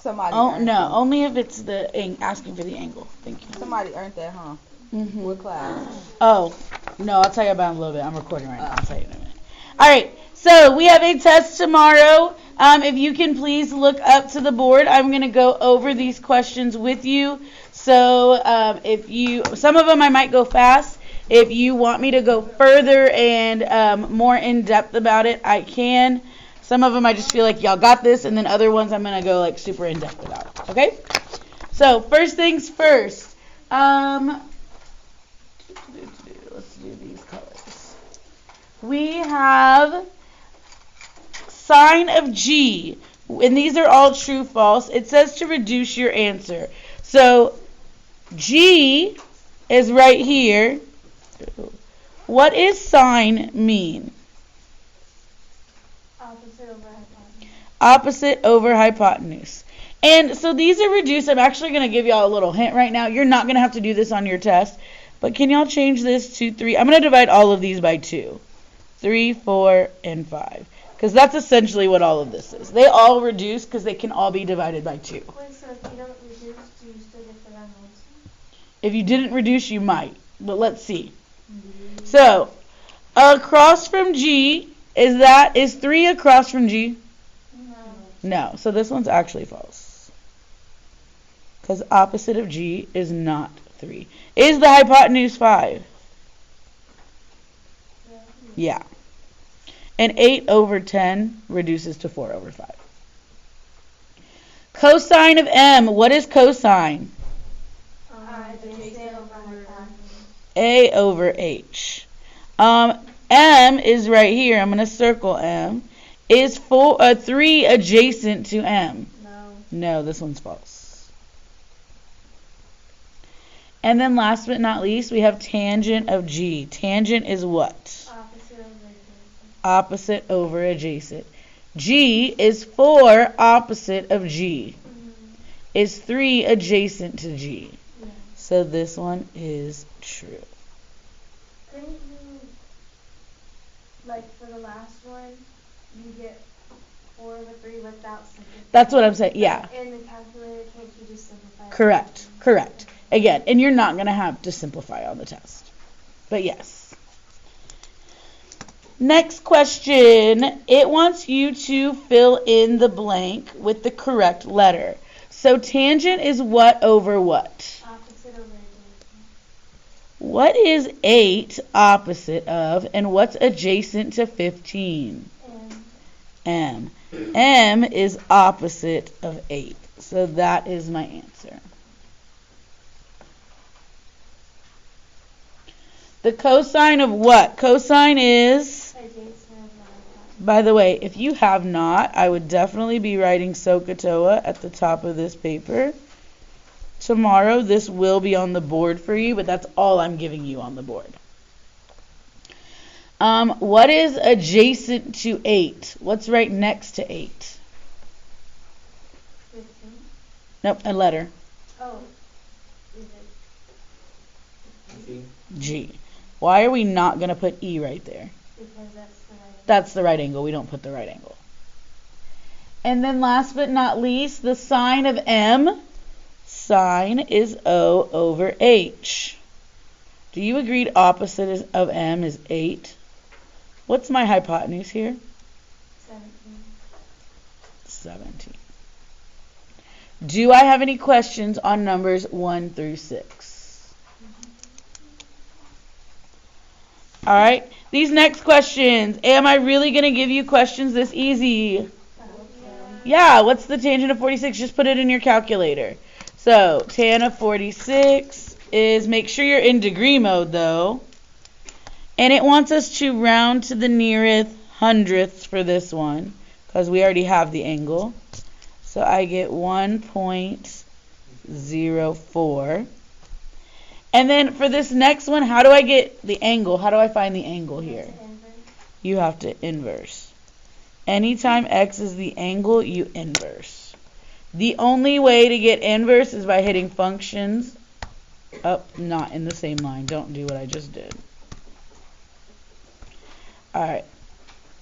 Somebody Oh no, only if it's the asking for the angle. Thank you. Somebody earned that, huh? Mm-hmm. What class? Oh, no, I'll tell you about it in a little bit. I'm recording right now. I'll tell you in a minute. All right, so we have a test tomorrow. If you can please look up to the board, I'm going to go over these questions with you. So some of them I might go fast. If you want me to go further and more in depth about it, I can. Some of them I just feel like y'all got this, and then other ones I'm going to go like super in depth about. Okay? So first things first. Let's do these colors. We have sign of G, and these are all true, false. It says to reduce your answer. So G is right here. What does sign mean? Opposite over hypotenuse. Opposite over hypotenuse. And so these are reduced. I'm actually going to give y'all a little hint right now. You're not going to have to do this on your test. But can y'all change this to 3? I'm going to divide all of these by 2. 3, 4, and 5. Because that's essentially what all of this is. They all reduce because they can all be divided by 2. Wait, so if you don't reduce, do you still get the round answer? If you didn't reduce, you might. But let's see. So, across from G, is 3 across from G? No. So this one's actually false. Because opposite of G is not 3. Is the hypotenuse 5? Yeah. And 8 over 10 reduces to 4 over 5. Cosine of M. What is cosine? A over H. M is right here. I'm going to circle M. Is 3 adjacent to M? No, this one's false. And then last but not least, we have tangent of G. Tangent is what? Opposite over adjacent. G is 4 opposite of G. Is 3 adjacent to G. So this one is true. Couldn't you, like for the last one, you get 4 over 3 without simplifying? That's what I'm saying, yeah. In the calculator, can't you just simplify? Correct. Again, and you're not going to have to simplify on the test. But yes. Next question. It wants you to fill in the blank with the correct letter. So tangent is what over what? Opposite over adjacent. What is 8 opposite of, and what's adjacent to 15? M. M is opposite of 8. So that is my answer. The cosine of what? Cosine is, by the way, if you have not, I would definitely be writing SOHCAHTOA at the top of this paper. Tomorrow, this will be on the board for you, but that's all I'm giving you on the board. What is adjacent to 8? What's right next to 8? 15. Nope, a letter. Oh. Is it? G. Why are we not going to put E right there? Because that's the right angle. That's the right angle. We don't put the right angle. And then last but not least, the sign of M. Sign is O over H. Do you agree opposite of M is 8? What's my hypotenuse here? 17. Do I have any questions on numbers 1 through 6? All right. These next questions. Am I really going to give you questions this easy? Yeah. What's the tangent of 46? Just put it in your calculator. So tan of 46 is, make sure you're in degree mode though. And it wants us to round to the nearest hundredths for this one, because we already have the angle. So I get 1.04. And then for this next one, how do I get the angle? How do I find the angle here? You have to inverse. Anytime x is the angle, you inverse. The only way to get inverse is by hitting functions up, not in the same line. Don't do what I just did. Alright.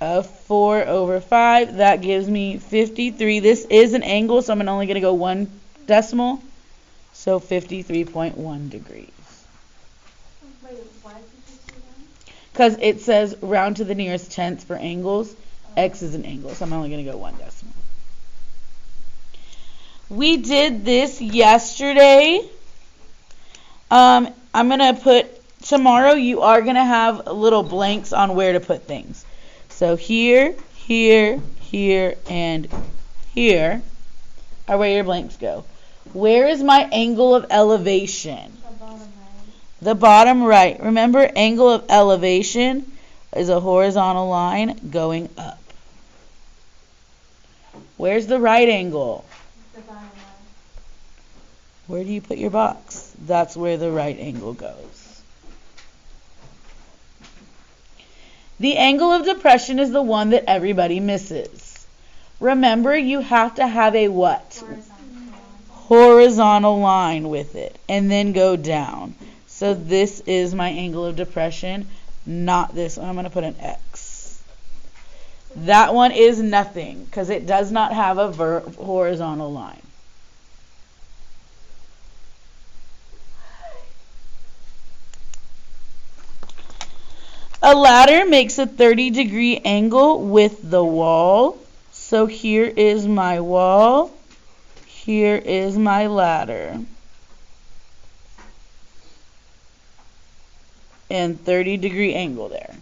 of 4 over 5. That gives me 53. This is an angle, so I'm only going to go 1 decimal. So 53.1 degrees. Wait, why did you say that? Because it says round to the nearest tenth for angles. X is an angle, so I'm only going to go 1 decimal. We did this yesterday. I'm going to put, tomorrow you are going to have little blanks on where to put things. So here, here, here, and here are where your blanks go. Where is my angle of elevation? The bottom right. The bottom right. Remember, angle of elevation is a horizontal line going up. Where's the right angle? The bottom right. Where do you put your box? That's where the right angle goes. The angle of depression is the one that everybody misses. Remember, you have to have a what? Horizontal line with it, and then go down. So this is my angle of depression, not this one. I'm going to put an X. That one is nothing because it does not have a horizontal line. A ladder makes a 30-degree angle with the wall. So here is my wall. Here is my ladder. And 30-degree angle there.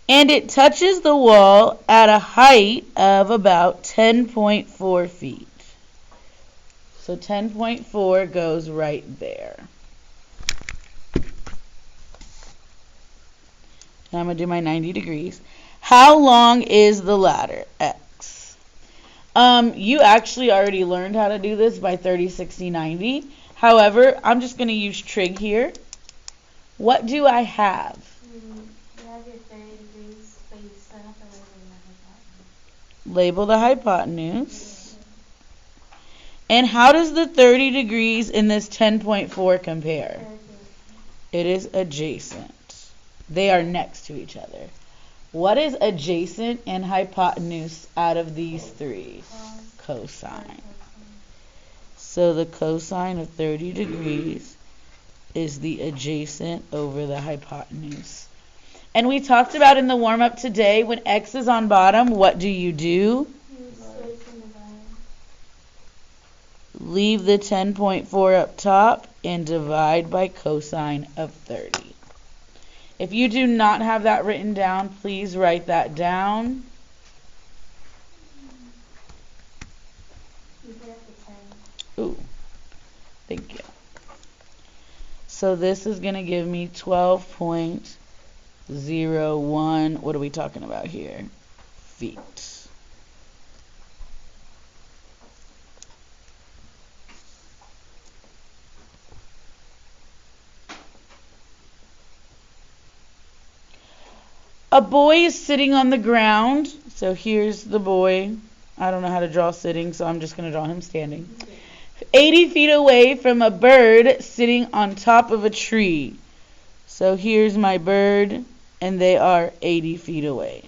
And it touches the wall at a height of about 10.4 feet. So 10.4 goes right there. Now I'm going to do my 90 degrees. How long is the ladder? X. You actually already learned how to do this by 30, 60, 90. However, I'm just going to use trig here. What do I have? You have your 30 degrees, but you still have to Label the hypotenuse. And how does the 30 degrees in this 10.4 compare? It is adjacent. They are next to each other. What is adjacent and hypotenuse out of these three? Cosine. So the cosine of 30 degrees is the adjacent over the hypotenuse. And we talked about in the warm-up today, when x is on bottom, what do? Leave the 10.4 up top and divide by cosine of 30. If you do not have that written down, please write that down. Ooh, thank you. So this is going to give me 12.01, what are we talking about here? Feet. A boy is sitting on the ground. So here's the boy. I don't know how to draw sitting, so I'm just going to draw him standing. 80 feet away from a bird sitting on top of a tree. So here's my bird, and they are 80 feet away.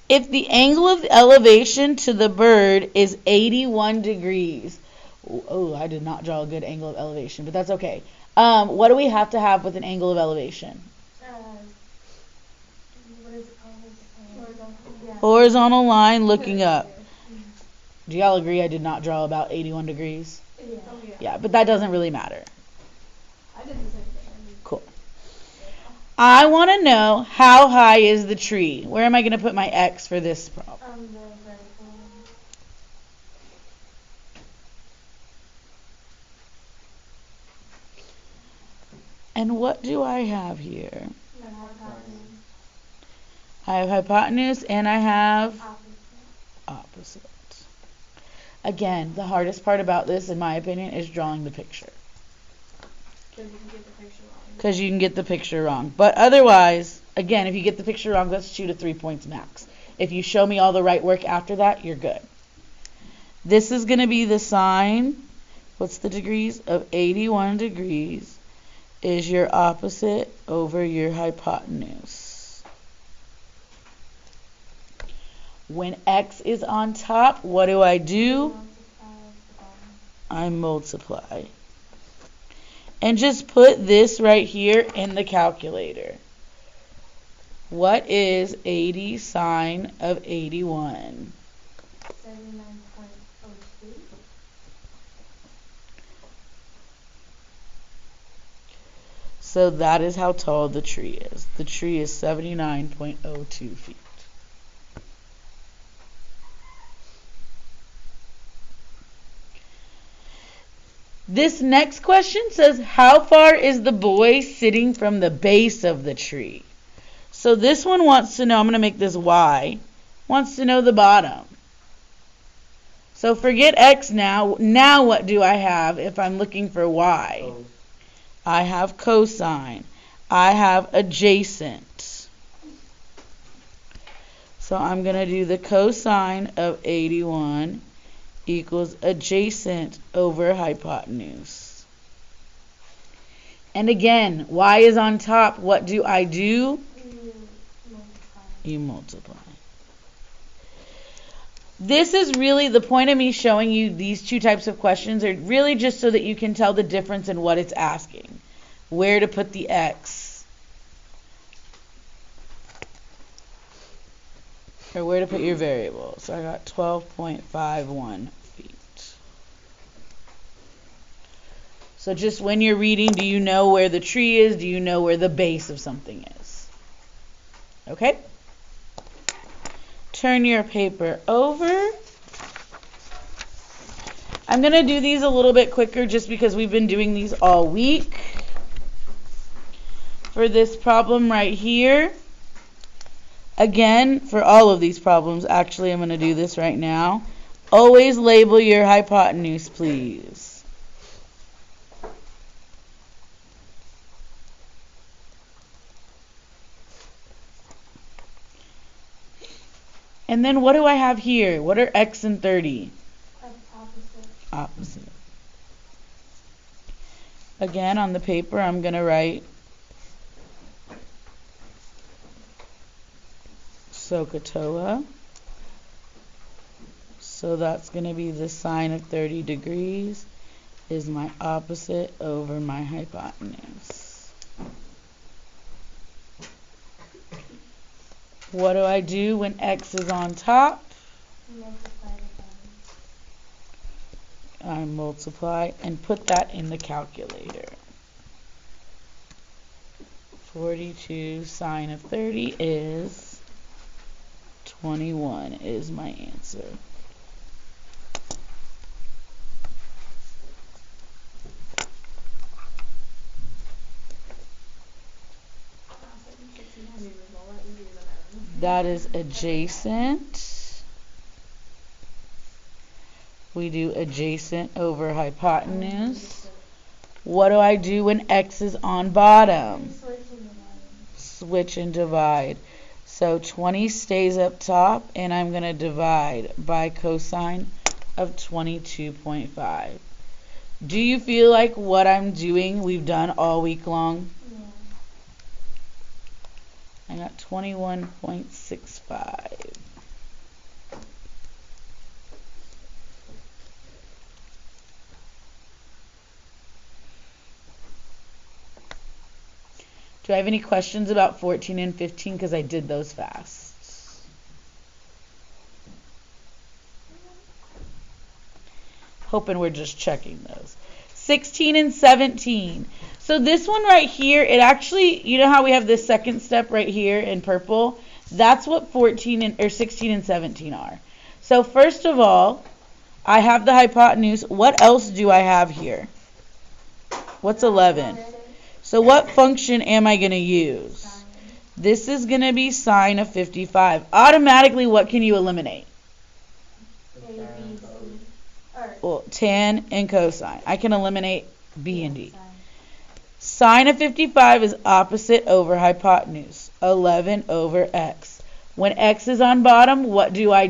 If the angle of elevation to the bird is 81 degrees. Oh, I did not draw a good angle of elevation, but that's okay. What do we have to have with an angle of elevation? What is it called? Horizontal line looking up. Do y'all agree I did not draw about 81 degrees? Yeah. Yeah, but that doesn't really matter. I did the same thing. Cool. I want to know how high is the tree. Where am I going to put my X for this problem? The vertical. And what do I have here? The hypotenuse. I have hypotenuse and I have opposite. Again, the hardest part about this, in my opinion, is drawing the picture. Because you can get the picture wrong. But otherwise, again, if you get the picture wrong, let's shoot at 3 points max. If you show me all the right work after that, you're good. This is going to be the sine. What's the degrees? Of 81 degrees is your opposite over your hypotenuse. When x is on top, what do? I multiply. And just put this right here in the calculator. What is 80 sine of 81? 79.02. So that is how tall the tree is. The tree is 79.02 feet. This next question says, how far is the boy sitting from the base of the tree? So this one wants to know, I'm going to make this y, wants to know the bottom. So forget x now. Now what do I have if I'm looking for y? I have cosine. I have adjacent. So I'm going to do the cosine of 81 equals adjacent over hypotenuse. And again, y is on top. What do? You multiply. This is really the point of me showing you these two types of questions are really just so that you can tell the difference in what it's asking. Where to put the x. Or where to put your variable. So I got 12.51 feet. So just when you're reading, do you know where the tree is? Do you know where the base of something is? Okay? Turn your paper over. I'm going to do these a little bit quicker just because we've been doing these all week. For this problem right here, again, for all of these problems, actually I'm going to do this right now. Always label your hypotenuse, please. And then what do I have here? What are x and 30? Opposite. Again, on the paper, I'm going to write SOHCAHTOA. So that's going to be the sine of 30 degrees is my opposite over my hypotenuse. What do I do when x is on top? I multiply and put that in the calculator. 42 sine of 30 is 21 is my answer. That is adjacent. We do adjacent over hypotenuse. What do I do when x is on bottom? Switch and divide. So 20 stays up top, and I'm going to divide by cosine of 22.5. Do you feel like what I'm doing we've done all week long? I got 21.65. Do I have any questions about 14 and 15? Because I did those fast. Hoping we're just checking those. 16 and 17. So this one right here, it actually, you know how we have this second step right here in purple? That's what 16 and 17 are. So first of all, I have the hypotenuse. What else do I have here? What's 11? So what function am I going to use? This is going to be sine of 55. Automatically, what can you eliminate? Well, tan and cosine. I can eliminate b and d. Sine of 55 is opposite over hypotenuse. 11 over x. When x is on bottom, what do? I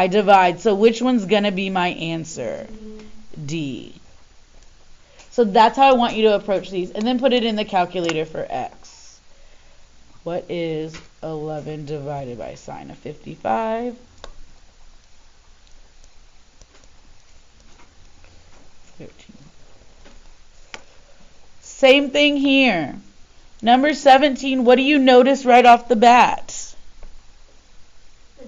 divide. So which one's going to be my answer? D. So that's how I want you to approach these. And then put it in the calculator for x. What is 11 divided by sine of 55? 13. Same thing here. Number 17, what do you notice right off the bat?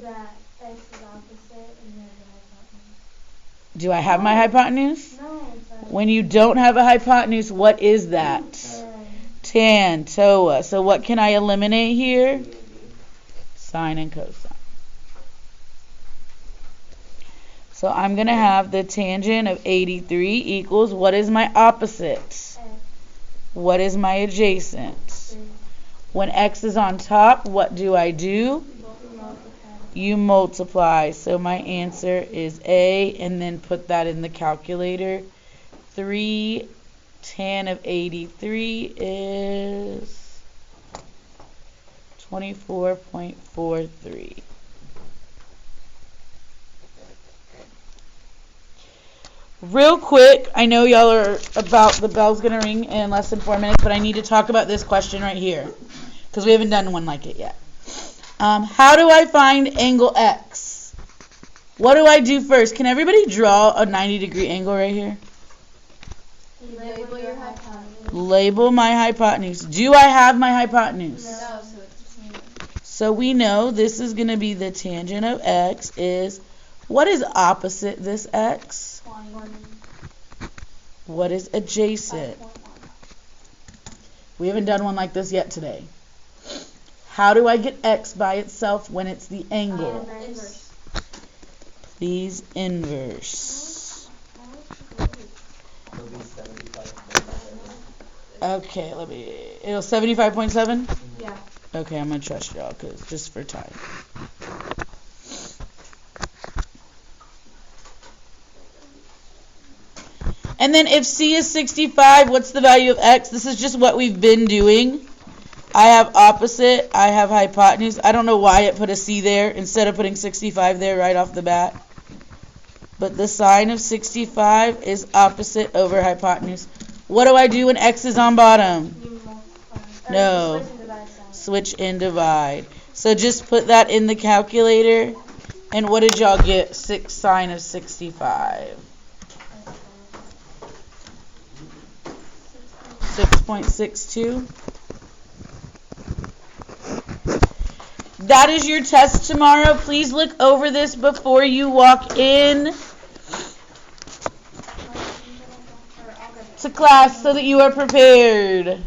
That x is opposite and then the hypotenuse. Do I have my hypotenuse? No, sorry. When you don't have a hypotenuse, what is that? Tan, TOA. So what can I eliminate here? Sine and cosine. So I'm going to have the tangent of 83 equals, what is my opposite? X. What is my adjacent? When x is on top, what do? You multiply. So my answer is A, and then put that in the calculator. 3 tan of 83 is 24.43. Real quick, I know y'all are about, the bell's going to ring in less than 4 minutes, but I need to talk about this question right here because we haven't done one like it yet. How do I find angle X? What do I do first? Can everybody draw a 90-degree angle right here? Label your hypotenuse. Label my hypotenuse. Do I have my hypotenuse? No, so it's the same. So we know this is going to be the tangent of X is, what is opposite this X? 20. What is adjacent? 5.1. We haven't done one like this yet today. How do I get X by itself when it's the angle? Inverse. Please inverse. Okay, it'll 75.7? Yeah. Okay, I'm going to trust y'all because just for time. And then if C is 65, what's the value of X? This is just what we've been doing. I have opposite, I have hypotenuse. I don't know why it put a C there instead of putting 65 there right off the bat. But the sine of 65 is opposite over hypotenuse. What do I do when X is on bottom? You multiply. No. Switch and divide Switch and divide. sign. So just put that in the calculator. And what did y'all get? 6 sine of 65. 6.62. That is your test tomorrow. Please look over this before you walk in to class so that you are prepared.